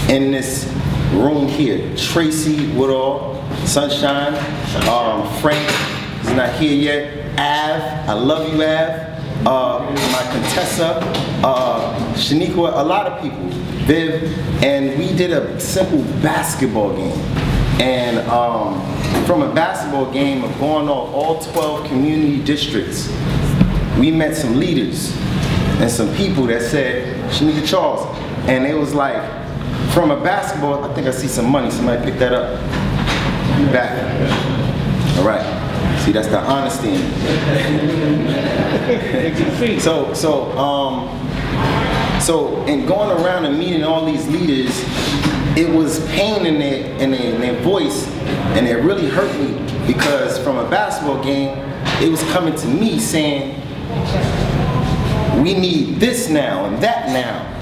In this room here, Tracy Woodall, Sunshine, Frank is not here yet, Av, I love you Av, my Contessa, Shaniqua, a lot of people, Viv, and we did a simple basketball game. And from a basketball game of going on all 12 community districts, we met some leaders and some people that said, Shanika Charles, and it was like, from a basketball, I think I see some money. Somebody pick that up. Back. All right. See, that's the honesty. So in going around and meeting all these leaders, it was pain in their voice, and it really hurt me because from a basketball game, it was coming to me saying, we need this now and that now.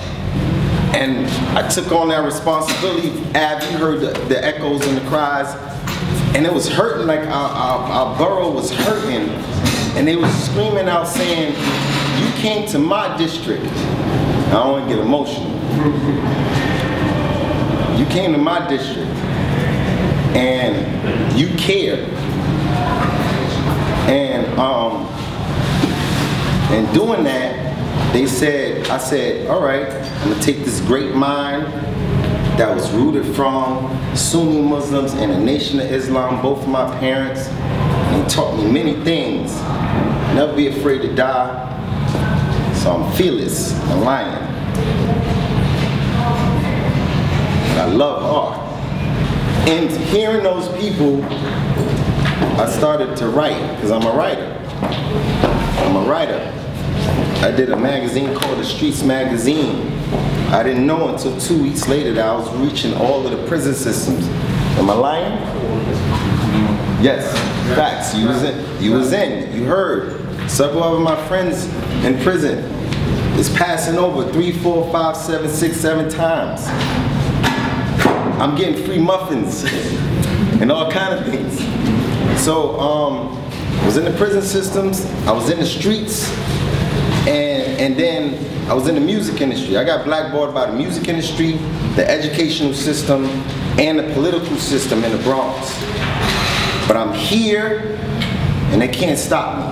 And I took on that responsibility. Ab, you heard the echoes and the cries, and it was hurting, like our borough was hurting, and they was screaming out saying, you came to my district. I don't want to get emotional. You came to my district, and you cared. And doing that, I said, all right, I'm gonna take this great mind that was rooted from Sunni Muslims and the Nation of Islam, both of my parents, and he taught me many things. Never be afraid to die. So I'm fearless, I'm a lion. But I love art. And hearing those people, I started to write, because I'm a writer. I'm a writer. I did a magazine called The Streets Magazine. I didn't know until 2 weeks later that I was reaching all of the prison systems. Am I lying? Yes, facts. You was in. You heard. Several of my friends in prison is passing over 3, 4, 5, 7, 6, 7 times. I'm getting free muffins and all kind of things. So I was in the prison systems. I was in the streets. And then I was in the music industry. I got blackballed by the music industry, the educational system, and the political system in the Bronx. But I'm here, and they can't stop me.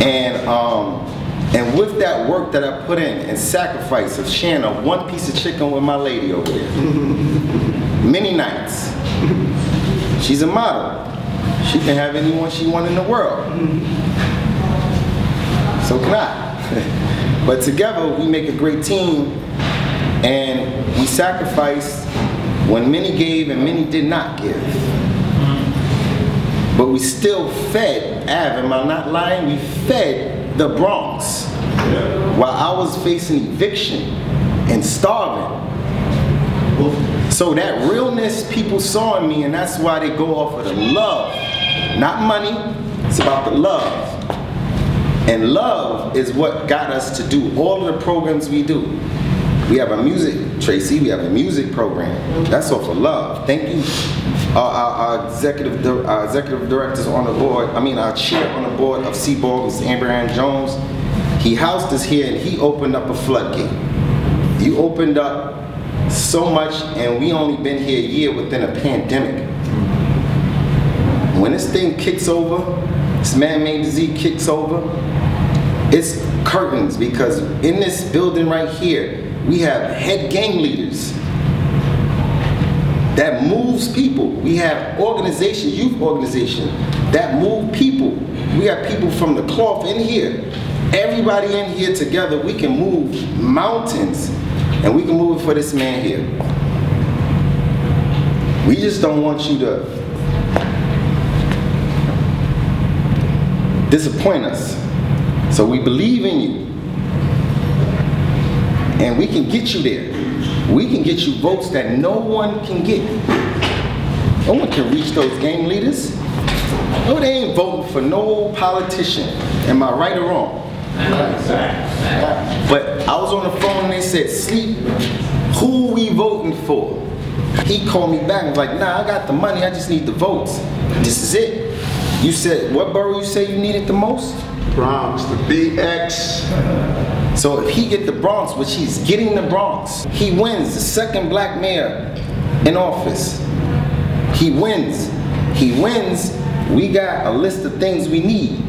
And with that work that I put in and sacrifice of sharing a one piece of chicken with my lady over there, many nights. She's a model. She can have anyone she wants in the world. So can I. But together we make a great team, and we sacrificed when many gave and many did not give. But we still fed, Av, am I not lying? We fed the Bronx while I was facing eviction and starving. So that realness people saw in me, and that's why they go off of the love. Not money, it's about the love. And love is what got us to do all of the programs we do. We have a music, Tracy, we have a music program. That's all for love. Thank you, our executive directors on the board, our chair on the board of CBORG, Mr. Abraham Jones. He housed us here and he opened up a floodgate. You opened up so much, and we only been here a year within a pandemic. When this thing kicks over, this man-made disease kicks over, it's curtains, because in this building right here, we have head gang leaders that moves people. We have organization, youth organization, that move people. We have people from the cloth in here. Everybody in here together, we can move mountains, and we can move it for this man here. We just don't want you to disappoint us. So we believe in you, and we can get you there. We can get you votes that no one can get. No one can reach those gang leaders. No, they ain't voting for no politician. Am I right or wrong? But I was on the phone and they said, Sleep, who we voting for? He called me back and was like, nah, I got the money, I just need the votes. This is it. You said, what borough you say you needed the most? Bronx, the BX. So if he get the Bronx, which he's getting the Bronx, he wins, the second black mayor in office. He wins. He wins, we got a list of things we need.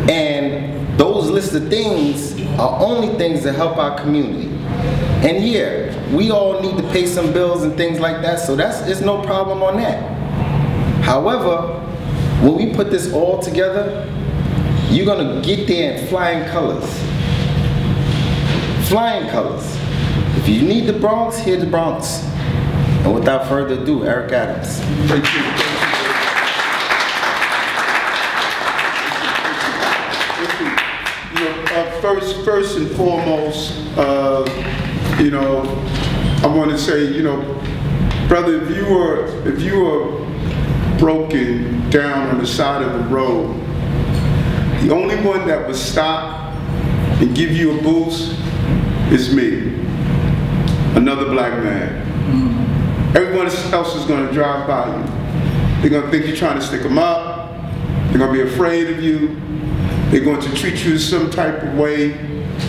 And those list of things are only things that help our community. And yeah, we all need to pay some bills and things like that, so there's no problem on that. However, when we put this all together, you're gonna get there in flying colors. Flying colors. If you need the Bronx, here's the Bronx. And without further ado, Eric Adams. Thank you. First and foremost, I want to say, brother, if you were broken down on the side of the road, the only one that would stop and give you a boost is me, another black man. Everyone else is going to drive by you. They're going to think you're trying to stick them up. They're going to be afraid of you. They're going to treat you some type of way.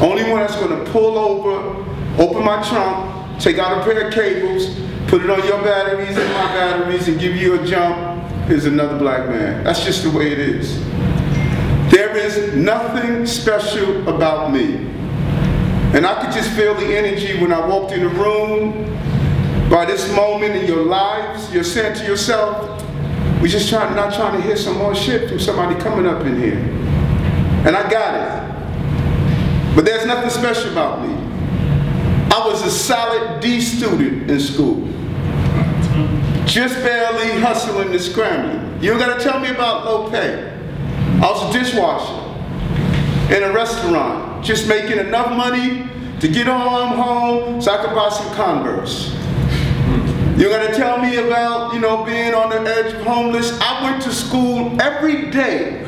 Only one that's going to pull over, open my trunk, take out a pair of cables, put it on your batteries and my batteries and give you a jump is another black man. That's just the way it is. There is nothing special about me. And I could just feel the energy when I walked in the room. By this moment in your lives, you're saying to yourself, we're just not trying to hear some more shit from somebody coming up in here. And I got it. But there's nothing special about me. I was a solid D student in school. Just barely hustling and scrambling. You don't gotta tell me about low pay. I was a dishwasher in a restaurant, just making enough money to get home so I could buy some Converse. You're gonna tell me about, being on the edge of homeless. I went to school every day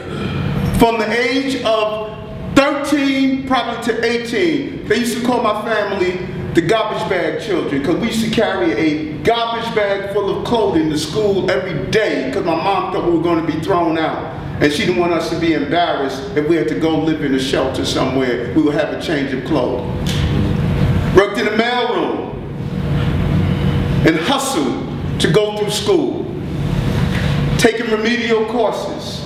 from the age of 13 probably to 18. They used to call my family the garbage bag children because we used to carry a garbage bag full of clothing to school every day because my mom thought we were going to be thrown out. And she didn't want us to be embarrassed if we had to go live in a shelter somewhere. We would have a change of clothes. Worked in the mailroom and hustled to go through school. Taking remedial courses.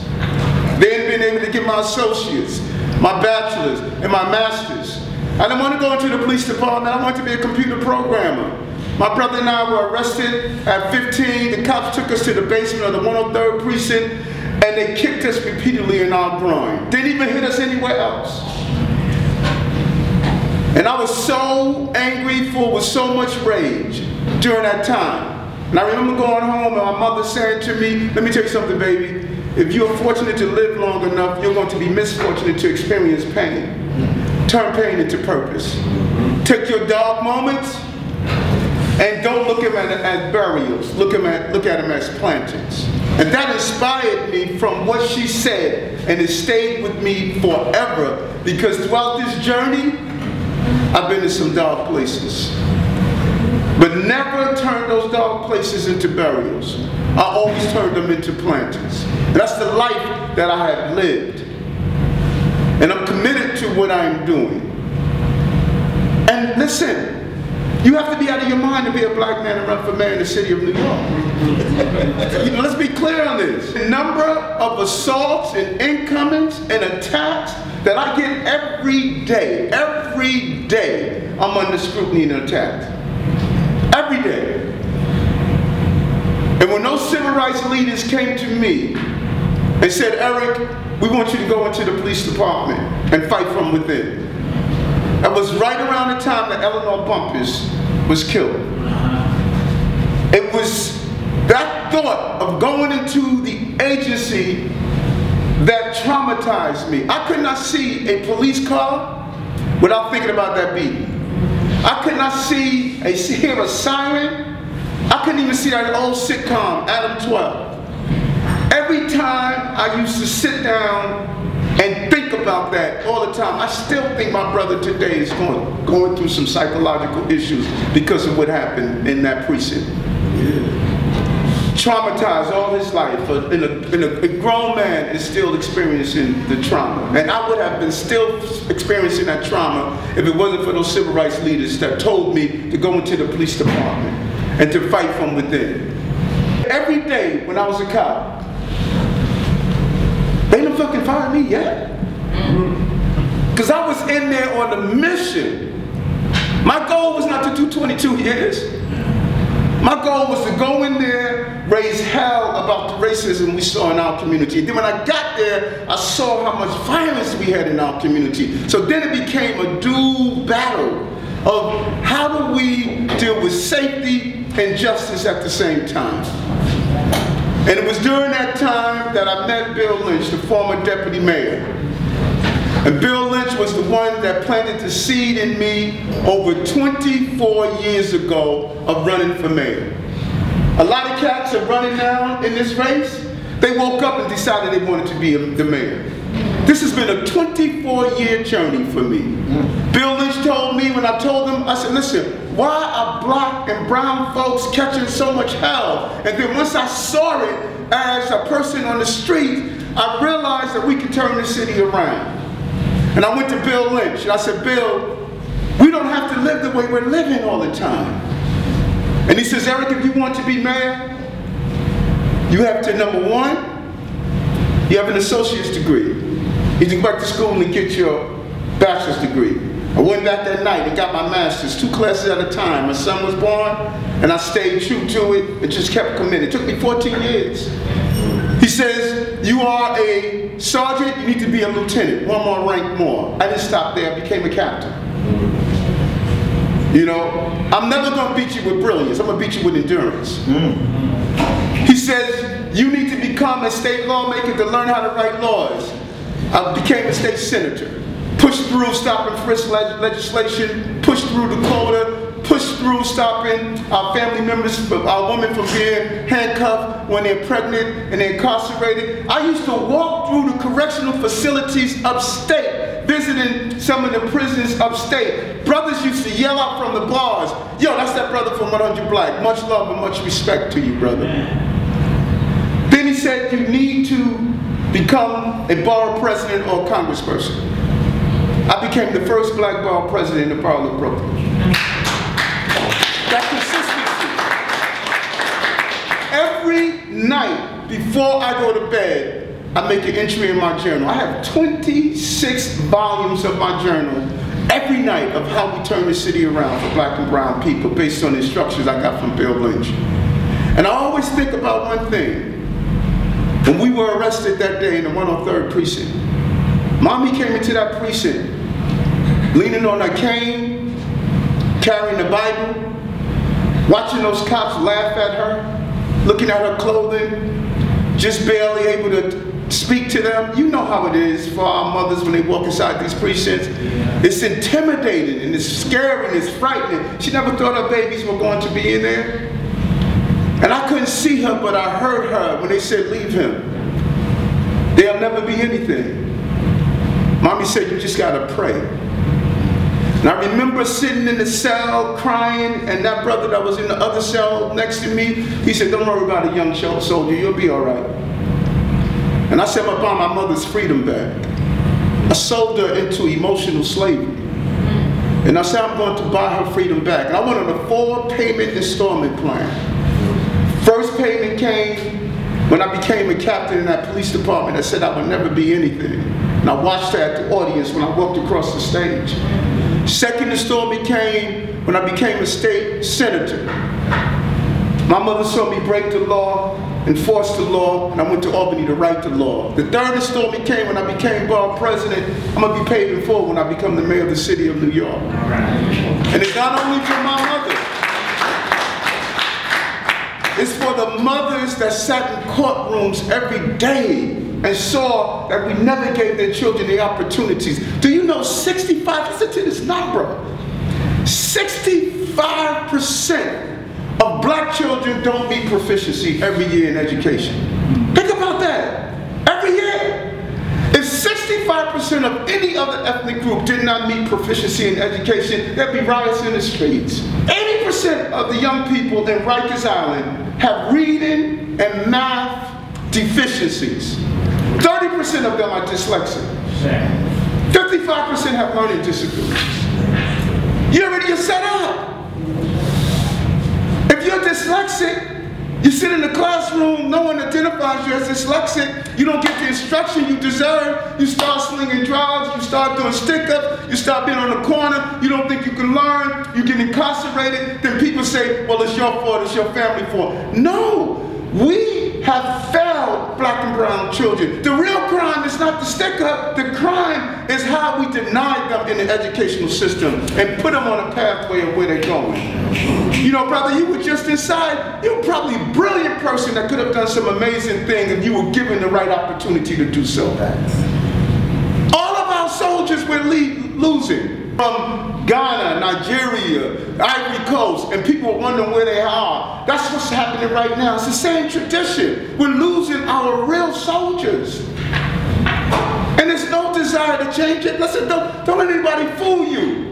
Then being able to get my associates, my bachelor's, and my master's. I didn't want to go into the police department. I wanted to be a computer programmer. My brother and I were arrested at 15. The cops took us to the basement of the 103rd precinct and they kicked us repeatedly in our groin. Didn't even hit us anywhere else. And I was so angry, full with so much rage during that time. And I remember going home and my mother saying to me, let me tell you something, baby. If you're fortunate to live long enough, you're going to be misfortunate to experience pain. Turn pain into purpose. Take your dark moments and don't look at them as burials. Look at them as plantings. And that inspired me from what she said, and it stayed with me forever because throughout this journey, I've been to some dark places. But never turned those dark places into burials. I always turned them into plantings. And that's the life that I have lived. And I'm committed to what I'm doing. And listen, you have to be out of your mind to be a black man and run for mayor in the city of New York. Let's be clear on this. The number of assaults and incomings and attacks that I get every day, I'm under scrutiny and attacked. Every day. And when those civil rights leaders came to me and said, Eric, we want you to go into the police department and fight from within. That was right around the time that Eleanor Bumpus was killed. It was that thought of going into the agency that traumatized me. I could not see a police car without thinking about that beating. I could not hear a siren. I couldn't even see that old sitcom, Adam 12. Every time I used to sit down and think about that all the time. I still think my brother today is going through some psychological issues because of what happened in that precinct. Traumatized all his life. A grown man is still experiencing the trauma. And I would have been still experiencing that trauma if it wasn't for those civil rights leaders that told me to go into the police department and to fight from within. Every day when I was a cop, they didn't fucking fire me yet. Because I was in there on a mission. My goal was not to do 22 years. My goal was to go in there, raise hell about the racism we saw in our community. Then when I got there, I saw how much violence we had in our community. So then it became a dual battle of how do we deal with safety and justice at the same time. And it was during that time that I met Bill Lynch, the former deputy mayor. And Bill Lynch was the one that planted the seed in me over 24 years ago of running for mayor. A lot of cats are running now in this race. They woke up and decided they wanted to be the mayor. This has been a 24-year journey for me. Bill Lynch told me when I told him, I said, listen, why are black and brown folks catching so much hell? And then once I saw it as a person on the street, I realized that we could turn the city around. And I went to Bill Lynch and I said, Bill, we don't have to live the way we're living all the time. And he says, Eric, if you want to be mayor, you have to, number one, you have an associate's degree. You can go back to school and get your bachelor's degree. I went back that night and got my master's, 2 classes at a time. My son was born and I stayed true to it and just kept committed. It took me 14 years. He says, you are a sergeant, you need to be a lieutenant, 1 more rank more. I didn't stop there, I became a captain. You know, I'm never gonna beat you with brilliance, I'm gonna beat you with endurance. He says, you need to become a state lawmaker to learn how to write laws. I became a state senator. Pushed through stop and frisk legislation, pushed through the quota, pushed through stopping our family members, our women from being handcuffed when they're pregnant and they're incarcerated. I used to walk through the correctional facilities upstate, visiting some of the prisons upstate. Brothers used to yell out from the bars, yo, that's that brother from 100 Black. Much love and much respect to you, brother. Then he said, you need to become a borough president or congressperson. I became the first black borough president in the borough of Brooklyn. That consistency. Every night before I go to bed, I make an entry in my journal. I have 26 volumes of my journal every night of how we turn the city around for black and brown people based on the instructions I got from Bill Lynch. And I always think about one thing. When we were arrested that day in the 103rd precinct, Mommy came into that precinct leaning on her cane, carrying the Bible, watching those cops laugh at her, looking at her clothing, just barely able to speak to them. You know how it is for our mothers when they walk inside these precincts. It's intimidating and it's scary and it's frightening. She never thought her babies were going to be in there. And I couldn't see her, but I heard her when they said, leave him. There'll never be anything. Mommy said, you just gotta pray. And I remember sitting in the cell crying, and that brother that was in the other cell next to me, he said, don't worry about a young soldier, you'll be all right. And I said, I'm gonna buy my mother's freedom back. I sold her into emotional slavery. And I said, I'm going to buy her freedom back. And I went on a 4-payment installment plan. First payment came when I became a captain in that police department that said I would never be anything. And I watched her at the audience when I walked across the stage. Second installment came when I became a state senator. My mother saw me break the law, enforce the law, and I went to Albany to write the law. The third installment came when I became borough president. I'm going to be paid in full when I become the mayor of the city of New York. And it's not only for my mother. It's for the mothers that sat in courtrooms every day and saw that we never gave their children the opportunities. Do you know 65, listen to this number, 65% of black children don't meet proficiency every year in education. Think about that, every year. If 65 85% of any other ethnic group did not meet proficiency in education, there'd be riots in the streets. 80% of the young people in Rikers Island have reading and math deficiencies. 30% of them are dyslexic. 55% have learning disabilities. You're set up. If you're dyslexic, you sit in the classroom, no one identifies you as dyslexic, you don't get the instruction you deserve, you start slinging drugs, you start doing stick-ups, you start being on the corner, you don't think you can learn, you get incarcerated, then people say, well, it's your fault, it's your family fault. No, we have failed black and brown children. The real crime is not the stick-up, the crime is how we denied them in the educational system and put them on a pathway of where they're going. You know, brother, you were just inside. You were probably a brilliant person that could have done some amazing thing if you were given the right opportunity to do so. All of our soldiers were losing from Ghana, Nigeria, Ivory Coast, and people are wondering where they are. That's what's happening right now. It's the same tradition. We're losing our real soldiers. And there's no desire to change it. Listen, don't let anybody fool you.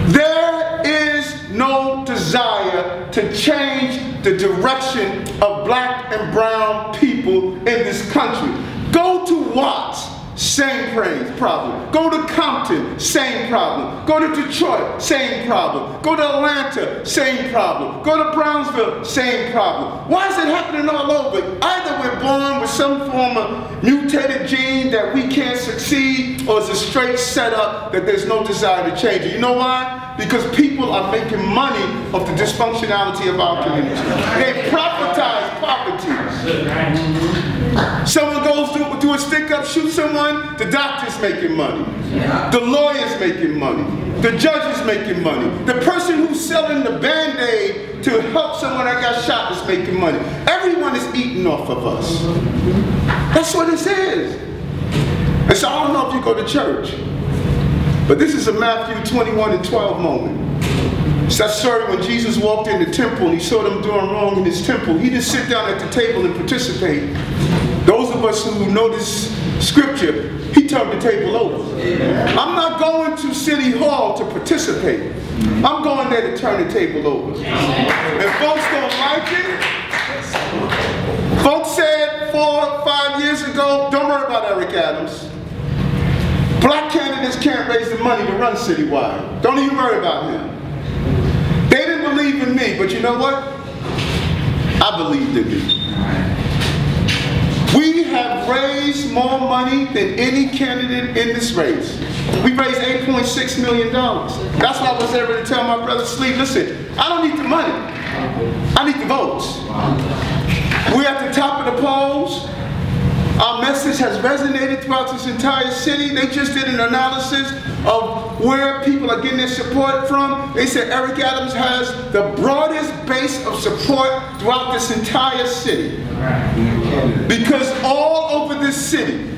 There is no desire to change the direction of black and brown people in this country. Go to Watts, same problem. Go to Compton, same problem. Go to Detroit, same problem. Go to Atlanta, same problem. Go to Brownsville, same problem. Why is it happening all over? Either we're born with some form of mutated gene that we can't succeed, or it's a straight setup that there's no desire to change it. You know why? Because people are making money off the dysfunctionality of our community. They profitize poverty. Someone goes to do a stick-up, shoot someone, the doctor's making money. The lawyer's making money. The judge is making money. The person who's selling the Band-Aid to help someone that got shot is making money. Everyone is eating off of us. That's what this is. And so I don't know if you go to church, but this is a Matthew 21:12 moment. It's that story when Jesus walked in the temple and he saw them doing wrong in his temple. He didn't sit down at the table and participate. Those of us who know this scripture, he turned the table over. I'm not going to City Hall to participate. I'm going there to turn the table over. If folks don't like it, folks said 4 or 5 years ago, don't worry about Eric Adams. Black candidates can't raise the money to run citywide. Don't even worry about him. They didn't believe in me, but you know what? I believed in me. We have raised more money than any candidate in this race. We raised $8.6 million. That's why I was able to tell my brother Sleep, listen, I don't need the money. I need the votes. We're at the top of the polls. Our message has resonated throughout this entire city. They just did an analysis of where people are getting their support from. They said Eric Adams has the broadest base of support throughout this entire city. Because all over this city,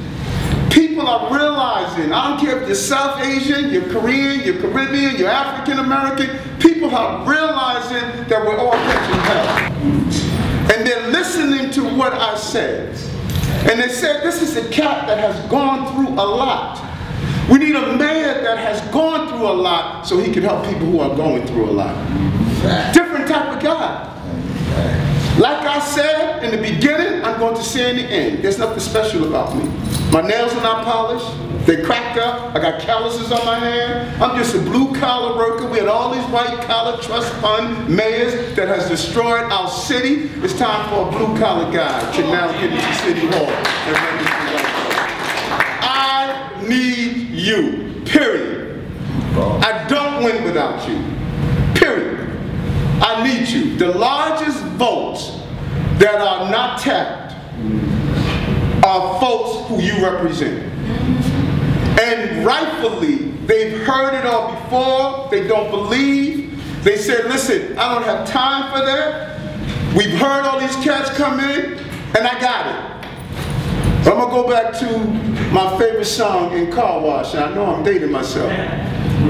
people are realizing, I don't care if you're South Asian, you're Korean, you're Caribbean, you're African American, people are realizing that we're all catching hell. And they're listening to what I said. And they said, this is a cat that has gone through a lot. We need a mayor that has gone through a lot so he can help people who are going through a lot. Different type of guy. Like I said in the beginning, I'm going to say in the end, there's nothing special about me. My nails are not polished. They cracked up. I got calluses on my hand. I'm just a blue-collar worker. We had all these white-collar trust fund mayors that has destroyed our city. It's time for a blue-collar guy to now get into City Hall and run this thing. I need you, period. I don't win without you, period. I need you. The largest votes that are not tapped are folks who you represent. And rightfully, they've heard it all before, they don't believe. They said, listen, I don't have time for that. We've heard all these cats come in, and I got it. But I'm gonna go back to my favorite song in Car Wash, and I know I'm dating myself.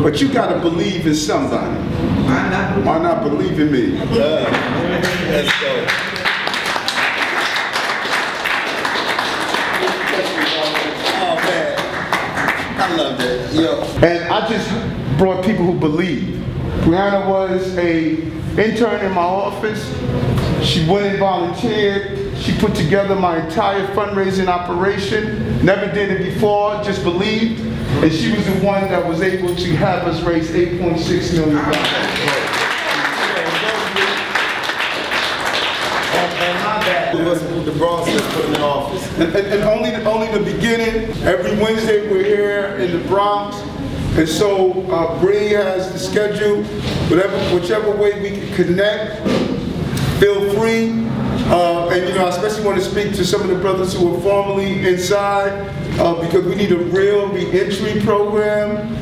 But you gotta believe in somebody. Why not believe in me? Let's go. Oh man. Yo. And I just brought people who believe. Brianna was a intern in my office. She went and volunteered. She put together my entire fundraising operation. Never did it before, just believed. And she was the one that was able to have us raise $8.6 million. The Bronx is put in office. And only the beginning. Every Wednesday we're here in the Bronx. And so Bree has the schedule. Whichever way we can connect, feel free. And you know, I especially want to speak to some of the brothers who are formerly inside because we need a real re-entry program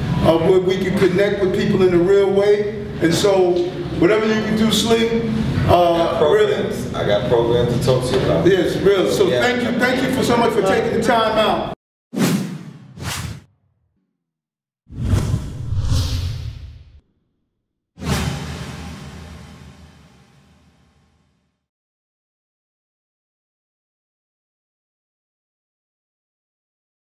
where we can connect with people in a real way. And so whatever you can do, Slick. Really, I got programs to talk to you about. Yes, real. So yeah. Thank you so much for taking the time out.